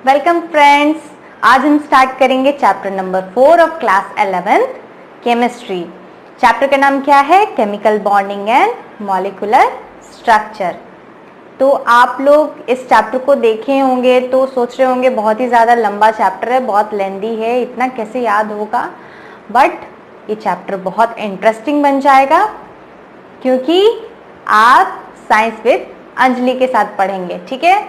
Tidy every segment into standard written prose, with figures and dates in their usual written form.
Welcome friends. आज हम start करेंगे chapter number 4 of class 11 chemistry. Chapter का नाम क्या है? Chemical bonding and molecular structure. तो आप लोग इस चैप्टर को देखे होंगे तो सोच रहे होंगे बहुत ही ज़्यादा लंबा चैप्टर है, बहुत लेंदी है, इतना कैसे याद होगा। बट ये चैप्टर बहुत इंटरेस्टिंग बन जाएगा क्योंकि आप साइंस विद अंजलि के साथ पढ़ेंगे। ठीक है,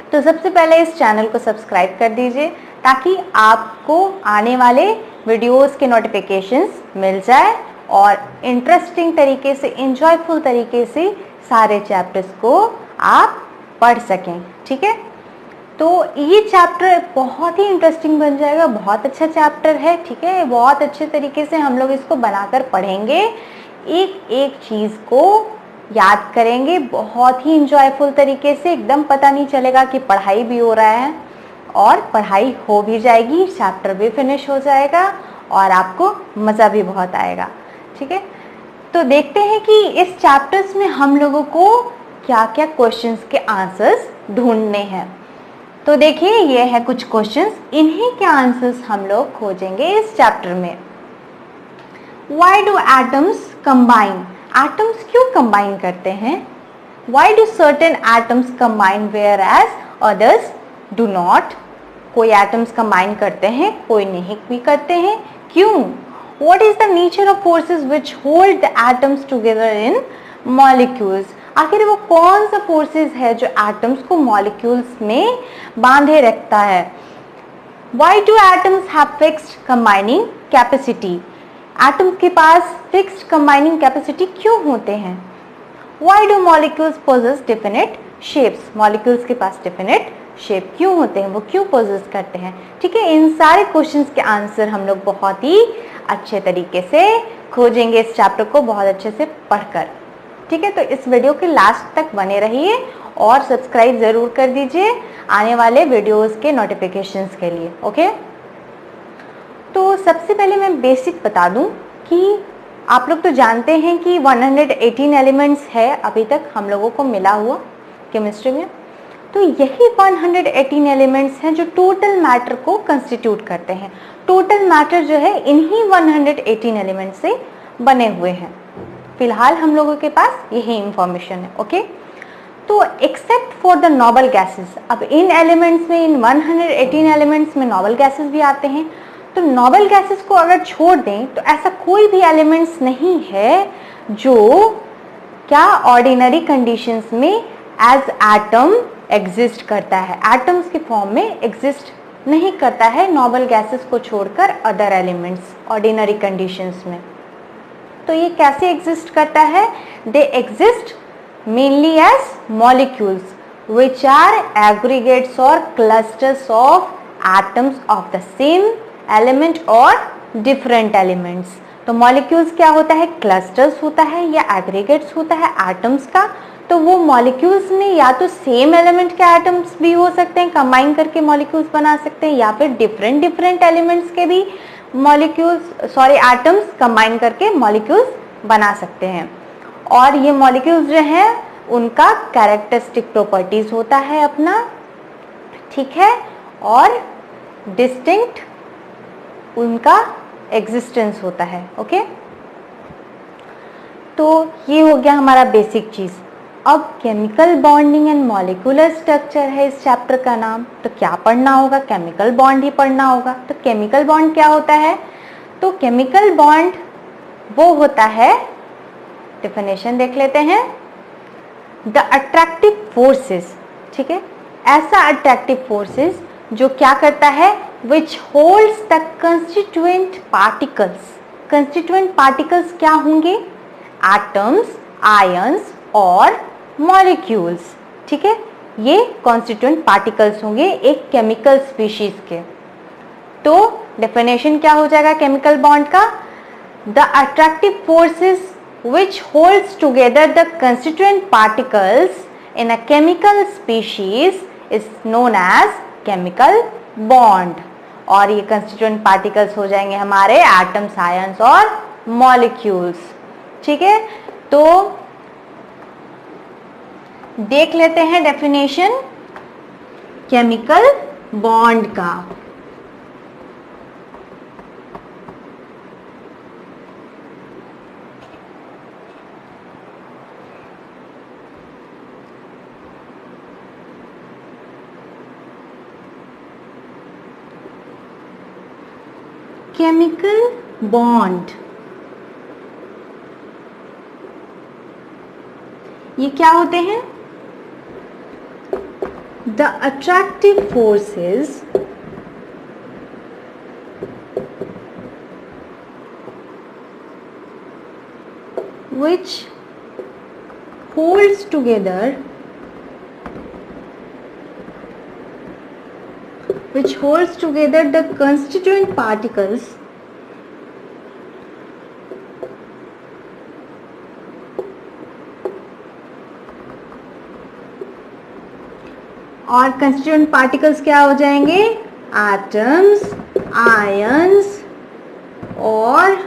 तो सबसे पहले इस चैनल को सब्सक्राइब कर दीजिए ताकि आपको आने वाले वीडियोस के नोटिफिकेशंस मिल जाए और इंटरेस्टिंग तरीके से, इंजॉयफुल तरीके से सारे चैप्टर्स को आप पढ़ सकें। ठीक है, तो ये चैप्टर बहुत ही इंटरेस्टिंग बन जाएगा, बहुत अच्छा चैप्टर है। ठीक है, बहुत अच्छे तरीके से हम लोग इसको बनाकर पढ़ेंगे, एक एक चीज़ को याद करेंगे बहुत ही इंजॉयफुल तरीके से। एकदम पता नहीं चलेगा कि पढ़ाई भी हो रहा है और पढ़ाई हो भी जाएगी, चैप्टर भी फिनिश हो जाएगा और आपको मज़ा भी बहुत आएगा। ठीक है, तो देखते हैं कि इस चैप्टर्स में हम लोगों को क्या क्या क्वेश्चंस के आंसर्स ढूंढने हैं। तो देखिए, ये है कुछ क्वेश्चंस, इन्हीं के आंसर्स हम लोग खोजेंगे इस चैप्टर में। Why do atoms combine? Atoms क्यों combine करते हैं? Why do certain atoms combine whereas others do not? कोई atoms combine करते हैं, कोई नहीं भी करते हैं, क्यों? What is the nature of forces which hold the atoms together in molecules? आखिर वो कौन सा forces है जो atoms को molecules में बांधे रखता है? Why do atoms have fixed combining capacity? Atom के पास फिक्स्ड कंबाइनिंग कैपेसिटी क्यों होते हैं? Why do molecules possess definite shapes? Molecules के पास डेफिनेट शेप क्यों होते हैं, वो क्यों पोजेस करते हैं? ठीक है, इन सारे क्वेश्चंस के आंसर हम लोग बहुत ही अच्छे तरीके से खोजेंगे इस चैप्टर को बहुत अच्छे से पढ़कर। ठीक है, तो इस वीडियो के लास्ट तक बने रहिए और सब्सक्राइब ज़रूर कर दीजिए आने वाले वीडियोज़ के नोटिफिकेशंस के लिए। ओके, तो सबसे पहले मैं बेसिक बता दूं कि आप लोग तो जानते हैं कि 118 एलिमेंट्स है अभी तक हम लोगों को मिला हुआ केमिस्ट्री में। तो यही 118 एलिमेंट्स हैं जो टोटल मैटर को कंस्टिट्यूट करते हैं। टोटल मैटर जो है इन्हीं 118 एलिमेंट्स से बने हुए हैं। फिलहाल हम लोगों के पास यही इंफॉर्मेशन है। ओके, तो except for the noble gases, अब इन एलिमेंट्स में, इन 118 एलिमेंट्स में नोबल गैसेस भी आते हैं। तो नोबल गैसेस को अगर छोड़ दें तो ऐसा कोई भी एलिमेंट्स नहीं है जो क्या ऑर्डिनरी कंडीशंस में एज एटम एग्जिस्ट करता है, एटम्स के फॉर्म में एग्जिस्ट नहीं करता है नोबल गैसेस को छोड़कर अदर एलिमेंट्स ऑर्डिनरी कंडीशंस में। तो ये कैसे एग्जिस्ट करता है? They exist mainly as molecules which are aggregates और clusters of atoms of the same element और डिफरेंट एलिमेंट्स। तो मॉलिक्यूल्स क्या होता है? क्लस्टर्स होता है या एग्रीगेट्स होता है एटम्स का। तो वो मॉलिक्यूल्स में या तो सेम एलिमेंट के एटम्स भी हो सकते हैं, कंबाइन करके मॉलिक्यूल्स बना सकते हैं, या फिर डिफरेंट एलिमेंट्स के भी एटम्स कंबाइन करके मॉलिक्यूल्स बना सकते हैं। और ये मॉलिक्यूल्स जो हैं उनका कैरेक्टरिस्टिक प्रॉपर्टीज होता है अपना, ठीक है, और डिस्टिंक्ट उनका एग्जिस्टेंस होता है। ओके, तो ये हो गया हमारा बेसिक चीज। अब chemical bonding and molecular structure है इस चैप्टर का नाम। तो क्या पढ़ना होगा? केमिकल बॉन्ड ही पढ़ना होगा। तो केमिकल बॉन्ड क्या होता है? तो केमिकल बॉन्ड वो होता है, डेफिनेशन देख लेते हैं, द अट्रैक्टिव फोर्सेस। ठीक है, ऐसा अट्रैक्टिव फोर्सेस जो क्या करता है? विच holds the constituent particles. Constituent particles क्या होंगे? एटम्स, आयंस और मॉलिक्यूल्स। ठीक है, ये कॉन्स्टिट्यूएंट पार्टिकल्स होंगे एक केमिकल स्पीशीज के। तो डेफिनेशन क्या हो जाएगा केमिकल बॉन्ड का? The attractive forces which holds together the constituent particles in a chemical species is known as chemical bond। और ये constituent particles हो जाएंगे हमारे atoms, ions और molecules। ठीक है, तो देख लेते हैं डेफिनेशन। केमिकल बॉन्ड का। केमिकल बॉन्ड, ये क्या होते हैं? The attractive forces which holds together the constituent particles और कंस्टिट्यूएंट पार्टिकल्स क्या हो जाएंगे? एटम्स, आयंस और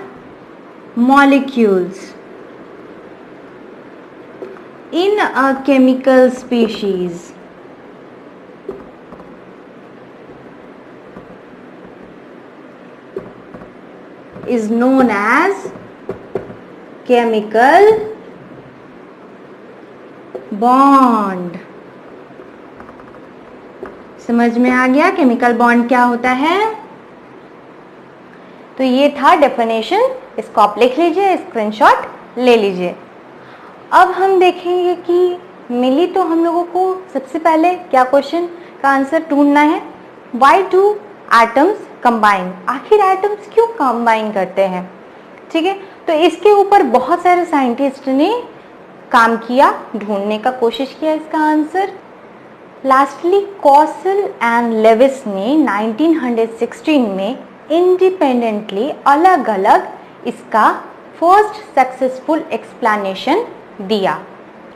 molecules in a chemical species is known as chemical bond। समझ में आ गया केमिकल बॉन्ड क्या होता है? तो ये था डेफिनेशन, इसको आप लिख लीजिए, स्क्रीनशॉट ले लीजिए। अब हम देखेंगे कि मिली तो हम लोगों को सबसे पहले क्या क्वेश्चन का आंसर ढूंढना है, व्हाई डू एटम्स कंबाइन, आखिर एटम्स क्यों कंबाइन करते हैं। ठीक है, तो इसके ऊपर बहुत सारे साइंटिस्ट ने काम किया, ढूंढने का कोशिश किया इसका answer. Lastly Kossel and Lewis ने 1916 में इंडिपेंडेंटली अलग अलग इसका फर्स्ट सक्सेसफुल एक्सप्लेनेशन दिया।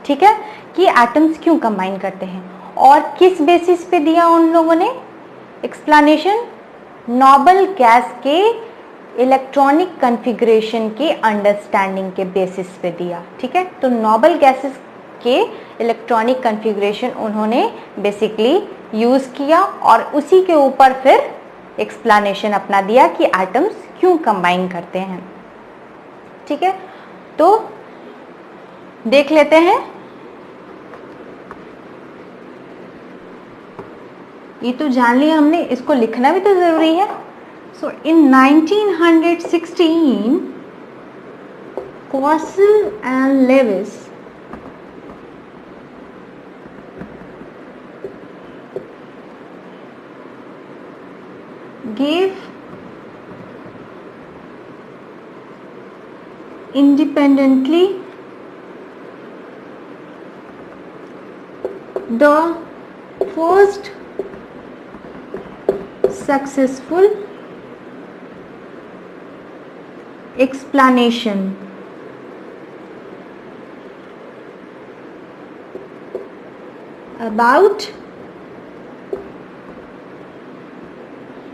ठीक है, कि एटम्स क्यों कंबाइन करते हैं और किस बेसिस पे दिया उन लोगों ने एक्सप्लेनेशन, नोबल गैस के इलेक्ट्रॉनिक कॉन्फ़िगरेशन के अंडरस्टैंडिंग के बेसिस पे दिया। ठीक है, तो नोबल गैसेस के इलेक्ट्रॉनिक कॉन्फ़िगरेशन उन्होंने बेसिकली यूज़ किया और उसी के ऊपर फिर एक्सप्लेनेशन अपना दिया कि एटम्स क्यों कंबाइन करते हैं। ठीक है, तो देख लेते हैं। ये तो जान लिया हमने, इसको लिखना भी तो जरूरी है। So in 1916 Kossel and Lewis gave independently the first successful explanation about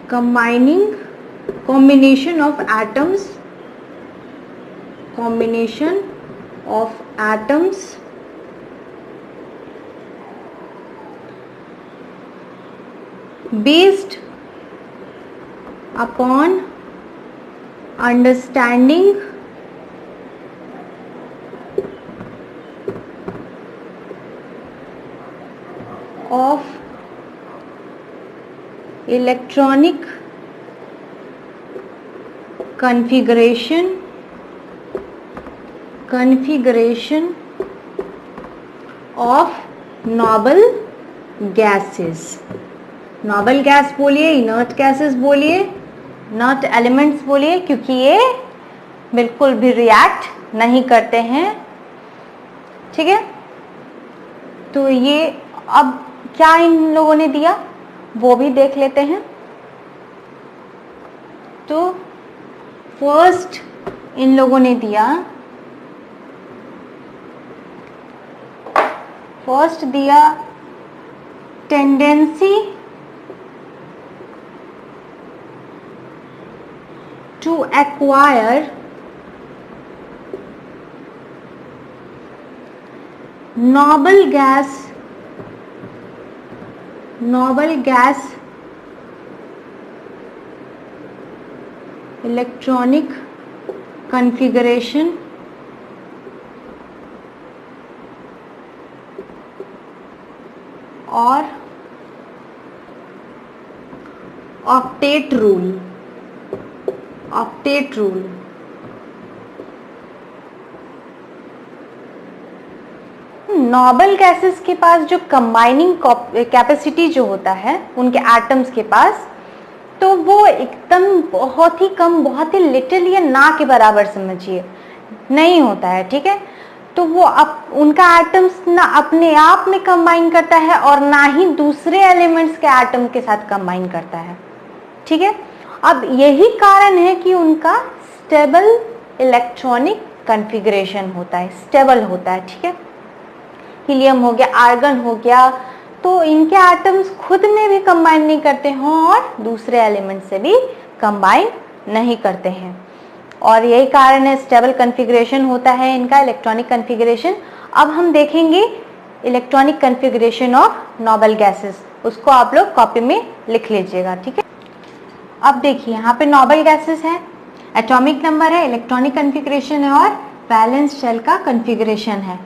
combination of atoms based upon understanding of electronic configuration of noble gases। Noble gas बोलिए, इनर्ट गैसेस बोलिए, नॉट एलिमेंट्स बोलिए, क्योंकि ये बिल्कुल भी रिएक्ट नहीं करते हैं। ठीक है, तो ये अब क्या इन लोगों ने दिया वो भी देख लेते हैं। तो फर्स्ट इन लोगों ने दिया, फर्स्ट दिया tendency to acquire noble gas noble gas electronic configuration और octet rule. Octet rule noble gases के पास जो कंबाइनिंग कैपेसिटी जो होता है उनके एटम्स के पास, तो वो एकदम बहुत ही कम, बहुत ही लिटिल या ना के बराबर समझिए नहीं होता है, ठीक है। तो वो उनका एटम्स ना अपने आप में कंबाइन करता है और ना ही दूसरे एलिमेंट्स के एटम के साथ कंबाइन करता है, ठीक है। अब यही कारण है कि उनका स्टेबल इलेक्ट्रॉनिक कॉन्फ़िगरेशन होता है, स्टेबल होता है, ठीक है। हीलियम हो गया, आर्गन हो गया, तो इनके एटम्स खुद में भी कंबाइन नहीं करते हैं और दूसरे एलिमेंट से भी कंबाइन नहीं करते हैं, और यही कारण है स्टेबल कॉन्फ़िगरेशन होता है इनका इलेक्ट्रॉनिक कॉन्फ़िगरेशन। अब हम देखेंगे electronic configuration of noble gases, उसको आप लोग कॉपी में लिख लीजिएगा, ठीक है। अब देखिए यहाँ पे नोबल गैसेस है, एटॉमिक नंबर है, इलेक्ट्रॉनिक कॉन्फ़िगरेशन है और वैलेंस शेल का कॉन्फ़िगरेशन है।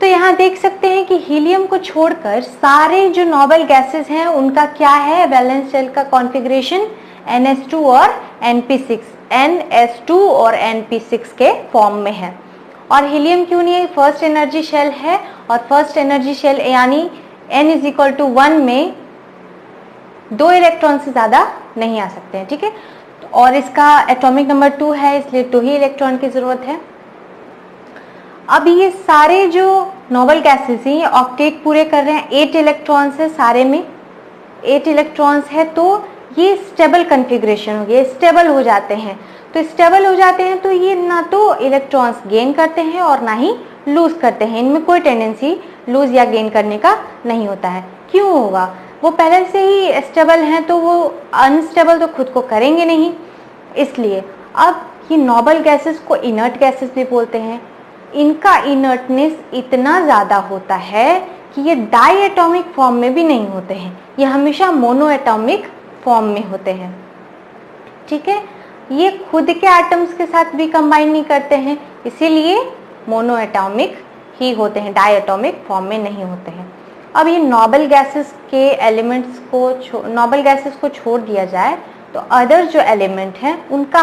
तो यहाँ देख सकते हैं कि हीलियम को छोड़कर सारे जो नोबल गैसेस हैं उनका क्या है, वैलेंस शेल का कॉन्फ़िगरेशन NH2 और NP6, NS2 और NP6 के फॉर्म में है। और हीलियम क्यों नहीं है, फर्स्ट एनर्जी शेल है, और फर्स्ट एनर्जी शेल यानी n = 1 में 2 इलेक्ट्रॉन से ज़्यादा नहीं आ सकते हैं, ठीक है। और इसका एटॉमिक नंबर 2 है, इसलिए 2 ही इलेक्ट्रॉन की ज़रूरत है। अब ये सारे जो नोबल गैसेस हैं ये ऑक्टेट पूरे कर रहे हैं, 8 इलेक्ट्रॉन्स है सारे में, 8 इलेक्ट्रॉन्स है, तो ये स्टेबल कॉन्फ़िगरेशन हो गया, स्टेबल हो जाते हैं। तो स्टेबल हो जाते हैं तो ये ना तो इलेक्ट्रॉन्स गेन करते हैं और ना ही लूज करते हैं, इनमें कोई टेंडेंसी लूज या गेन करने का नहीं होता है। क्यों होगा, वो पहले से ही स्टेबल हैं, तो वो अनस्टेबल तो खुद को करेंगे नहीं, इसलिए। अब ये नोबल गैसेस को इनर्ट गैसेस भी बोलते हैं, इनका इनर्टनेस इतना ज़्यादा होता है कि ये डाई एटॉमिक फॉर्म में भी नहीं होते हैं, ये हमेशा मोनो एटॉमिक फॉर्म में होते हैं, ठीक है। ये खुद के एटम्स के साथ भी कंबाइन नहीं करते हैं, इसीलिए मोनो एटॉमिक ही होते हैं, डाई एटॉमिक फॉर्म में नहीं होते हैं। अब ये नोबल गैसेस के एलिमेंट्स को, नोबल गैसेस को छोड़ दिया जाए तो अदर जो एलिमेंट हैं उनका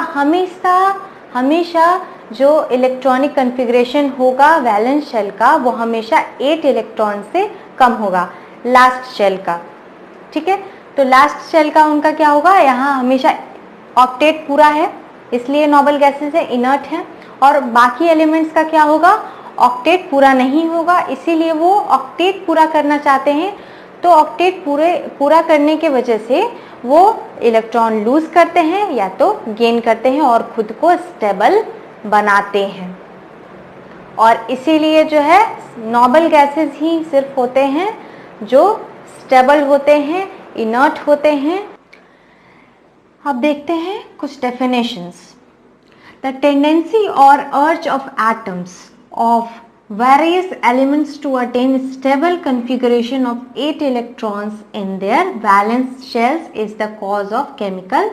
हमेशा जो इलेक्ट्रॉनिक कॉन्फ़िगरेशन होगा वैलेंस शेल का, वो हमेशा 8 इलेक्ट्रॉन से कम होगा लास्ट शेल का, ठीक है। तो लास्ट शेल का उनका क्या होगा, यहाँ हमेशा ऑक्टेट पूरा है, इसलिए नोबल गैसेस है, इनर्ट हैं। और बाकी एलिमेंट्स का क्या होगा, ऑक्टेट पूरा नहीं होगा, इसीलिए वो ऑक्टेट पूरा करना चाहते हैं। तो ऑक्टेट पूरा करने के वजह से वो इलेक्ट्रॉन लूज करते हैं या तो गेन करते हैं और खुद को स्टेबल बनाते हैं। और इसीलिए जो है नोबल गैसेस ही सिर्फ होते हैं जो स्टेबल होते हैं, इनर्ट होते हैं। अब देखते हैं कुछ डेफिनेशंस। द टेंडेंसी और अर्ज of atoms of various elements to attain stable configuration of 8 electrons in their valence shells is the cause of chemical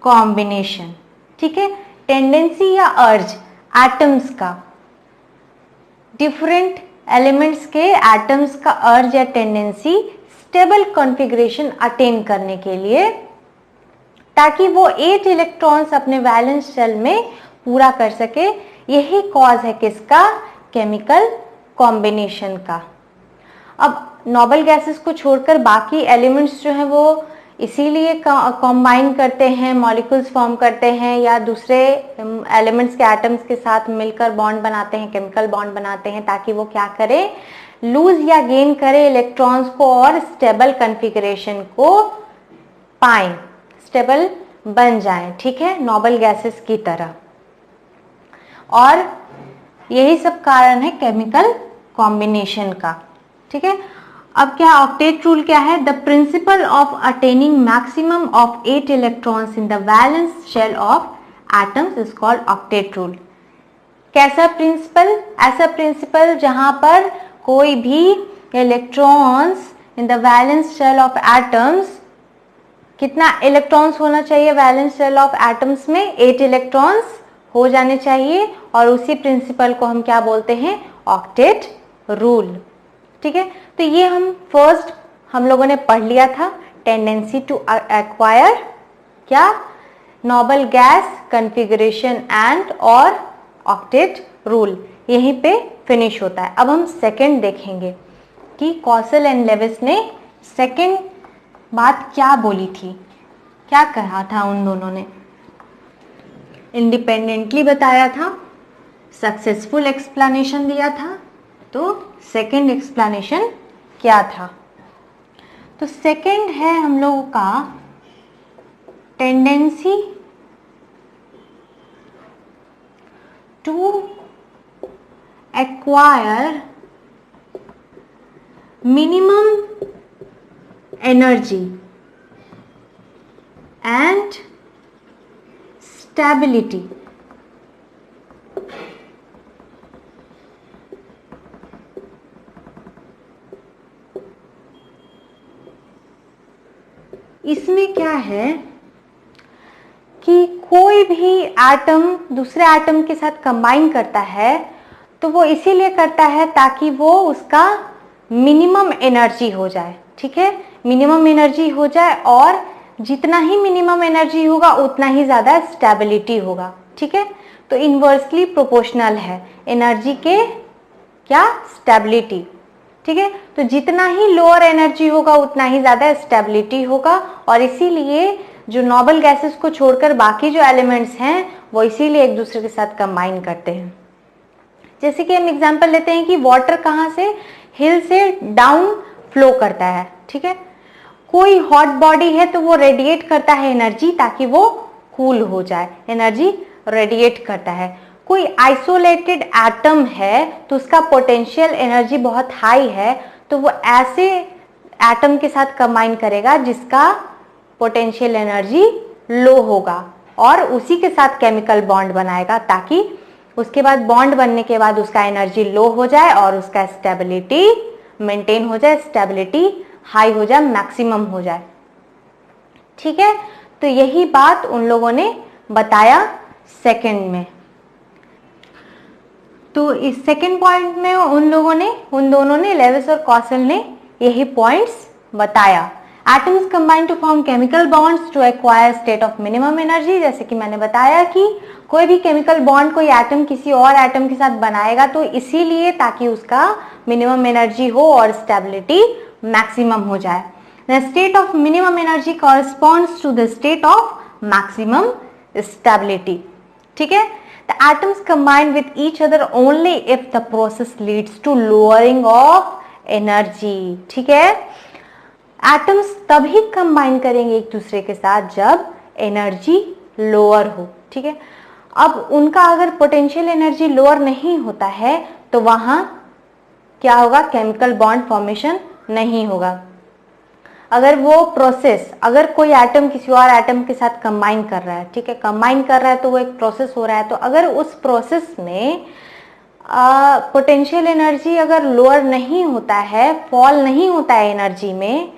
combination, ठीक है। टेंडेंसी या अर्ज एटम्स का, डिफरेंट एलिमेंट्स के एटम्स का अर्ज या टेंडेंसी स्टेबल कॉन्फ़िगरेशन अटेन करने के लिए, ताकि वो 8 इलेक्ट्रॉन्स अपने वैलेंस शेल में पूरा कर सके, यही कॉज है किसका, केमिकल कॉम्बिनेशन का। अब नोबल गैसेस को छोड़कर बाकी एलिमेंट्स जो हैं वो इसीलिए कॉम्बाइन करते हैं, मॉलिक्यूल्स फॉर्म करते हैं या दूसरे एलिमेंट्स के एटम्स के साथ मिलकर बॉन्ड बनाते हैं, केमिकल बॉन्ड बनाते हैं, ताकि वो क्या करें, लूज या गेन करे इलेक्ट्रॉन्स को और स्टेबल कॉन्फ़िगरेशन को पाएं, स्टेबल बन जाएं, ठीक है, नोबल गैसेस की तरह। और यही सब कारण है केमिकल कॉम्बिनेशन का, ठीक है। अब क्या ऑक्टेट रूल क्या है, the principle of attaining maximum of 8 electrons in the valence shell of atoms is called octet rule. कैसा प्रिंसिपल, ऐसा प्रिंसिपल जहां पर कोई भी electrons in the valence shell of atoms कितना इलेक्ट्रॉन्स होना चाहिए वैलेंस शेल ऑफ एटम्स में? 8 इलेक्ट्रॉन्स हो जाने चाहिए, और उसी प्रिंसिपल को हम क्या बोलते हैं? Octet rule. ठीक है, तो ये हम लोगों ने पढ़ लिया था, टेंडेंसी टू एक्वायर क्या? नोबल गैस कॉन्फ़िगरेशन एंड और ऑक्टेट रूल, यहीं पे फिनिश होता है। अब हम सेकंड देखेंगे कि कॉसल एंड लेविस ने सेकंड बात क्या बोली थी, क्या कहा था उन दोनों ने। इंडिपेंडेंटली बताया था, सक्सेसफुल एक्सप्लेनेशन दिया था, तो सेकंड एक्सप्लेनेशन क्या था? तो सेकंड है हम लोगों का tendency to acquire minimum energy and stability. इसमें क्या है कि कोई भी एटम दूसरे एटम के साथ कंबाइन करता है तो वो इसीलिए करता है ताकि वो उसका मिनिमम एनर्जी हो जाए। ठीक है, मिनिमम एनर्जी हो जाए, और जितना ही मिनिमम एनर्जी होगा उतना ही ज़्यादा स्टेबिलिटी होगा। ठीक है, तो इन्वर्सली प्रोपोर्शनल है एनर्जी के क्या? स्टेबिलिटी। ठीक है, तो जितना ही लोअर एनर्जी होगा उतना ही ज़्यादा स्टेबिलिटी होगा, और इसीलिए जो नोबल गैसेस को छोड़कर बाकी जो एलिमेंट्स हैं वो इसीलिए एक दूसरे के साथ कंबाइन करते हैं। जैसे कि हम एग्जांपल लेते हैं कि वाटर कहाँ से? हिल से डाउन फ्लो करता है। ठीक है, कोई हॉट बॉडी है तो वो रेडिएट करता है एनर्जी ताकि वो कूल हो जाए, एनर्जी रेडिएट करता है। कोई आइसोलेटेड एटम है तो उसका पोटेंशियल एनर्जी बहुत हाई है, तो वो ऐसे एटम के साथ कंबाइन करेगा जिसका पोटेंशियल एनर्जी लो होगा, और उसी के साथ केमिकल बॉन्ड बनाएगा ताकि उसके बाद बॉन्ड बनने के बाद उसका एनर्जी लो हो जाए और उसका स्टेबिलिटी मेंटेन हो जाए, स्टेबिलिटी हाई हो जाए, मैक्सिमम हो जाए। ठीक है, तो यही बात उन लोगों ने बताया सेकंड में। तो इस सेकंड पॉइंट में उन दोनों ने लेविस और कॉसल ने यही पॉइंट्स बताया। Atoms combine to form chemical bonds to acquire state of minimum energy. जैसे कि मैंने बताया कि कोई भी केमिकल बॉन्ड कोई एटम किसी और एटम के साथ बनाएगा तो इसीलिए ताकि उसका मिनिमम एनर्जी हो और स्टेबिलिटी मैक्सिमम हो जाए। The state of minimum energy corresponds to the state of maximum stability. ठीक है, the atoms combine with each other only if the process leads to lowering of energy। ठीक है, atoms तभी combine करेंगे एक दूसरे के साथ जब एनर्जी लोअर हो। ठीक है, अब उनका अगर पोटेंशियल एनर्जी लोअर नहीं होता है तो वहां क्या होगा? केमिकल बॉन्ड फॉर्मेशन नहीं होगा। अगर वो प्रोसेस, अगर कोई एटम किसी और एटम के साथ कंबाइन कर रहा है, ठीक है, कंबाइन कर रहा है तो वो एक प्रोसेस हो रहा है, तो अगर उस प्रोसेस में पोटेंशियल एनर्जी अगर लोअर नहीं होता है, फॉल नहीं होता है एनर्जी में,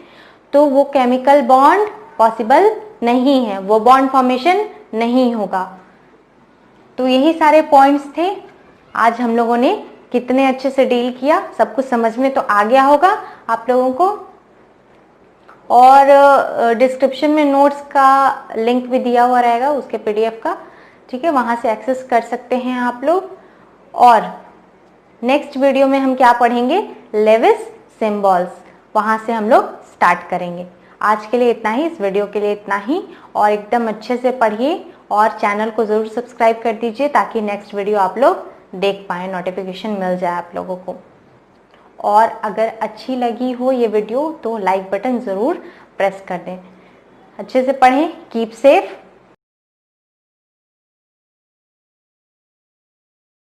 तो वो केमिकल बॉन्ड पॉसिबल नहीं है, वो बॉन्ड फॉर्मेशन नहीं होगा। तो यही सारे पॉइंट्स थे। आज हम लोगों ने कितने अच्छे से डील किया, सब कुछ समझ में तो आ गया होगा आप लोगों को। और डिस्क्रिप्शन में नोट्स का लिंक भी दिया हुआ रहेगा, उसके पीडीएफ का। ठीक है, वहां से एक्सेस कर सकते हैं आप लोग। और नेक्स्ट वीडियो में हम क्या पढ़ेंगे? लेविस सिंबल्स, वहां से हम लोग स्टार्ट करेंगे। आज के लिए इतना ही, इस वीडियो के लिए इतना ही, और एकदम अच्छे से पढ़िए और चैनल को ज़रूर सब्सक्राइब कर दीजिए ताकि नेक्स्ट वीडियो आप लोग देख पाएँ, नोटिफिकेशन मिल जाए आप लोगों को। और अगर अच्छी लगी हो ये वीडियो तो लाइक बटन ज़रूर प्रेस कर दें। अच्छे से पढ़ें, कीप सेफ।